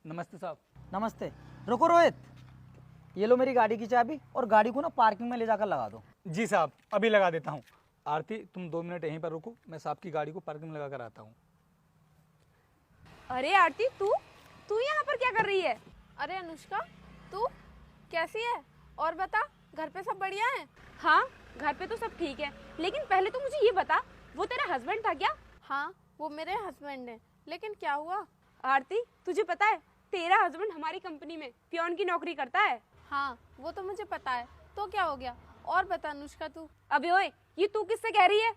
नमस्ते साहब। नमस्ते। रुको रोहित, ये लो मेरी गाड़ी की चाबी और गाड़ी को ना पार्किंग में ले जाकर लगा दो। जी साहब, अभी लगा देता हूँ। आरती, तुम 2 मिनट यहीं पर रुको, मैं साहब की गाड़ी को पार्किंग में लगा कर आता हूँ। अरे आरती, तू तू यहाँ पर क्या कर रही है? अरे अनुष्का, तू कैसी है? और बता, घर पे सब बढ़िया है? हाँ, घर पे तो सब ठीक है, लेकिन पहले तो मुझे ये बता, वो तेरा हस्बैंड था क्या? हाँ, वो मेरे हस्बैंड है, लेकिन क्या हुआ? आरती, तुझे पता है तेरा हस्बैंड हमारी कंपनी में पियोन की नौकरी करता है। हाँ, वो तो मुझे पता है, तो क्या हो गया? और बता अनुष्का तू। अबे ओए, ये तू किससे कह रही है?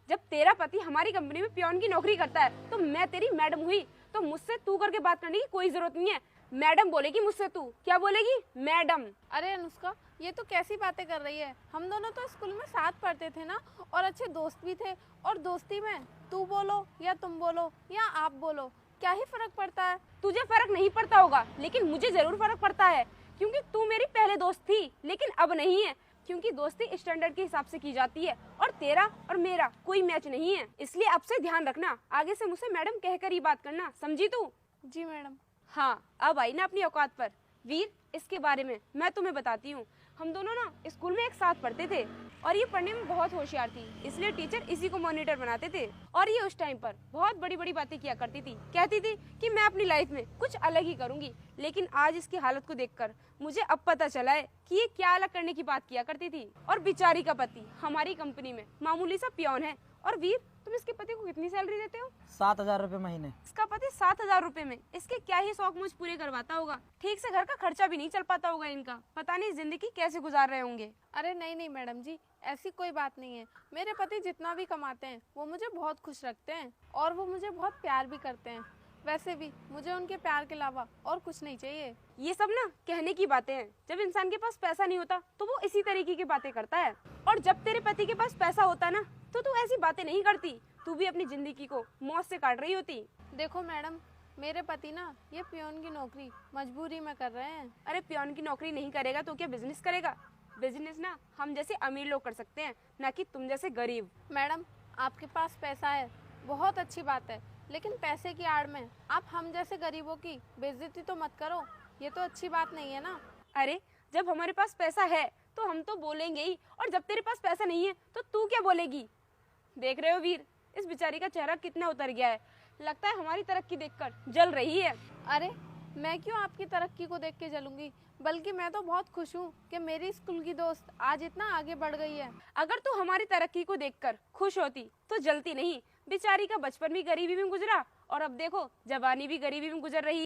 जब तेरा पति हमारी कंपनी में पियोन की नौकरी करता है तो मैं तेरी मैडम हुई, तो मुझसे तू करके बात करने की कोई जरूरत नहीं है। मैडम बोलेगी मुझसे, तू क्या बोलेगी? मैडम। अरे अनुष्का, ये तो कैसी बातें कर रही है? हम दोनों तो स्कूल में साथ पढ़ते थे ना, और अच्छे दोस्त भी थे। और दोस्ती में तू बोलो या तुम बोलो या आप बोलो, क्या ही फर्क पड़ता है? तुझे फर्क नहीं पड़ता होगा, लेकिन मुझे जरूर फर्क पड़ता है, क्योंकि तू मेरी पहले दोस्त थी, लेकिन अब नहीं है, क्योंकि दोस्ती स्टैंडर्ड के हिसाब से की जाती है और तेरा और मेरा कोई मैच नहीं है। इसलिए अब से ध्यान रखना, आगे से मुझसे मैडम कहकर ही बात करना, समझी तू? जी मैडम। हाँ, अब आई ना अपनी औकात पर। वीर, इसके बारे में मैं तुम्हें बताती हूँ। हम दोनों ना स्कूल में एक साथ पढ़ते थे और ये पढ़ने में बहुत होशियार थी, इसलिए टीचर इसी को मॉनिटर बनाते थे। और ये उस टाइम पर बहुत बड़ी बड़ी बातें किया करती थी, कहती थी कि मैं अपनी लाइफ में कुछ अलग ही करूंगी। लेकिन आज इसकी हालत को देखकर मुझे अब पता चला है कि ये क्या अलग करने की बात किया करती थी। और बेचारी का पति हमारी कंपनी में मामूली सा पियोन है। और वीर, तुम इसके पति को कितनी सैलरी देते हो? 7,000 रुपये महीने। इसका पति 7,000 रुपए में इसके क्या ही शौक मुझ पूरे करवाता होगा। ठीक से घर का खर्चा भी नहीं चल पाता होगा इनका। पता नहीं जिंदगी कैसे गुजार रहे होंगे। अरे नहीं नहीं मैडम जी, ऐसी कोई बात नहीं है। मेरे पति जितना भी कमाते हैं वो मुझे बहुत खुश रखते हैं और वो मुझे बहुत प्यार भी करते हैं। वैसे भी मुझे उनके प्यार के अलावा और कुछ नहीं चाहिए। ये सब ना कहने की बातें हैं। जब इंसान के पास पैसा नहीं होता तो वो इसी तरीके की बातें करता है, और जब तेरे पति के पास पैसा होता ना तो तू ऐसी बातें नहीं करती। तू भी अपनी जिंदगी को मौज से काट रही होती। देखो मैडम, मेरे पति ना ये पियोन की नौकरी मजबूरी में कर रहे हैं। अरे पियोन की नौकरी नहीं करेगा तो क्या बिजनेस करेगा? बिजनेस ना हम जैसे अमीर लोग कर सकते हैं, ना कि तुम जैसे गरीब। मैडम, आपके पास पैसा है, बहुत अच्छी बात है, लेकिन पैसे की आड़ में आप हम जैसे गरीबों की बेइज्जती तो मत करो। ये तो अच्छी बात नहीं है ना। अरे जब हमारे पास पैसा है तो हम तो बोलेंगे ही, और जब तेरे पास पैसा नहीं है तो तू क्या बोलेगी? देख रहे हो वीर, इस बेचारी का चेहरा कितना उतर गया है। लगता है हमारी तरक्की देखकर जल रही है। अरे मैं क्यों आपकी तरक्की को देख के जलूंगी, बल्कि मैं तो बहुत खुश हूँ कि मेरी स्कूल की दोस्त आज इतना आगे बढ़ गई है। अगर तू हमारी तरक्की को देखकर खुश होती तो जलती नहीं। बेचारी का बचपन भी गरीबी में गुजरा और अब देखो जवानी भी गरीबी में गुजर रही